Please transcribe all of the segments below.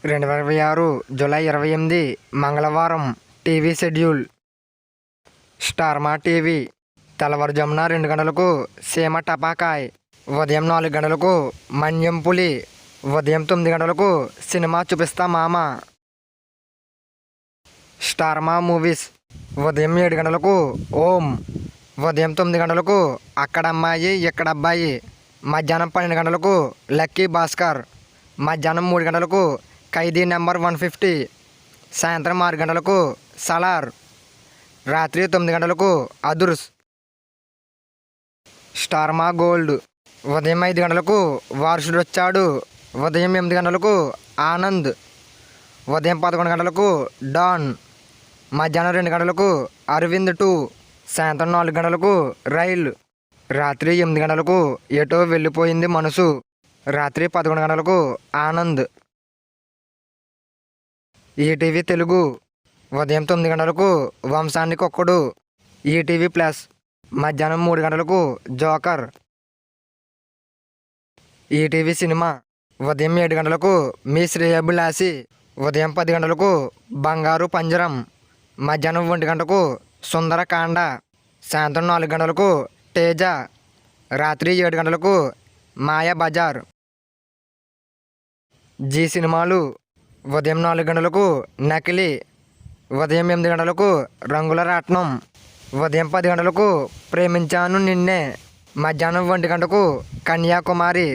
2026 July 28 మంగళవారం TV schedule. Star మా TV తెల్లవారుజామున 2 గంటలకు సీమ టపాకాయ్, ఉదయం 4 గంటలకు మన్యం పులి, ఉదయం 9 గంటలకు సినిమా చూపిస్తా మామ. స్టార్ మా మూవీస్ ఉదయం 7 గంటలకు ఓం, ఉదయం 9 గంటలకు అక్కడ అమ్మాయి ఇక్కడ అబ్బాయి, మధ్యాహ్నం 12 గంటలకు లక్కీ భాస్కర్, మధ్యాహ్నం 3 గంటలకు ఖైదీ నెంబర్ 150, సాయంత్రం 6 గంటలకు సలార్, రాత్రి 9 గంటలకు అదుర్స్. స్టార్ మా గోల్డ్ ఉదయం 5 గంటలకు వారసుడు వచ్చాడు, ఉదయం 8 గంటలకు ఆనంద్, ఉదయం 11 గంటలకు డాన్, మధ్యాహ్నం 2 గంటలకు అరవింద్ 2, సాయంత్రం 4 గంటలకు రైల్, రాత్రి 8 గంటలకు ఎటో వెళ్ళిపోయింది మనసు, రాత్రి 11 గంటలకు ఆనంద్. ఈటీవీ తెలుగు ఉదయం 9 గంటలకు వంశానికి ఒక్కడు, ఈటీవీ ప్లస్, మధ్యాహ్నం 3 గంటలకు జోకర్. ఈటీవీ సినిమా ఉదయం 7 గంటలకు మీ శ్రేయభిలాషి, ఉదయం 10 గంటలకు బంగారు పంజరం, మధ్యాహ్నం 1 గంటకు సుందరకాండ, సాయంత్రం 4 గంటలకు తేజ, రాత్రి 7 గంటలకు మాయా బజార్. జీ సినిమాలు ఉదయం 4 గంటలకు నకిలీ, ఉదయం 8 గంటలకు రంగుల రాట్నం, ఉదయం 10 గంటలకు ప్రేమించాను నిన్నే, మధ్యాహ్నం 1 గంటకు కన్యాకుమారి,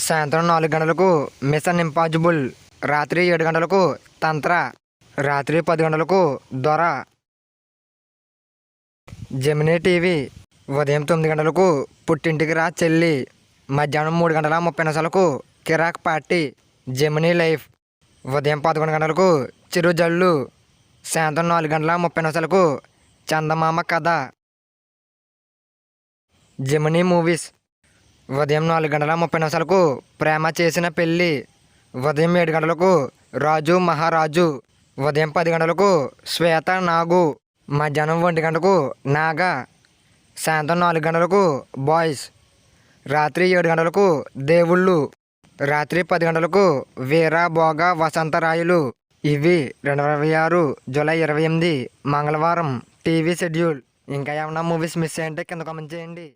సాయంత్రం 4 గంటలకు మిషన్ ఇంపాసిబుల్, రాత్రి 7 గంటలకు తంత్ర, రాత్రి 10 గంటలకు దొర. జెమినీ టీవీ ఉదయం 9 గంటలకు పుట్టింటికి రా చెల్లి, మధ్యాహ్నం 3 గంటల 30 నిమిషాలకు కిరాక్ పార్టీ. జెమినీ లైఫ్ ఉదయం 11 గంటలకు చిరుజల్లు, సాయంత్రం 4 గంటల 30 నిమిషాలకు చందమామ కథ. జెమినీ మూవీస్ ఉదయం 4 గంటల 30 నిమిషాలకు ప్రేమ చేసిన పెళ్ళి, ఉదయం 7 గంటలకు రాజు మహారాజు, ఉదయం 10 గంటలకు శ్వేత నాగు, మధ్యాహ్నం 1 గంటకు నాగా, సాయంత్రం 4 గంటలకు బాయ్స్, రాత్రి 7 గంటలకు దేవుళ్ళు, రాత్రి 10 గంటలకు వీర భోగ వసంతరాయులు. ఇవి 2026 జూలై 28 మంగళవారం టీవీ షెడ్యూల్. ఇంకా ఏమన్నా మూవీస్ మిస్ అయ్యంటే కింద కామెంట్ చేయండి.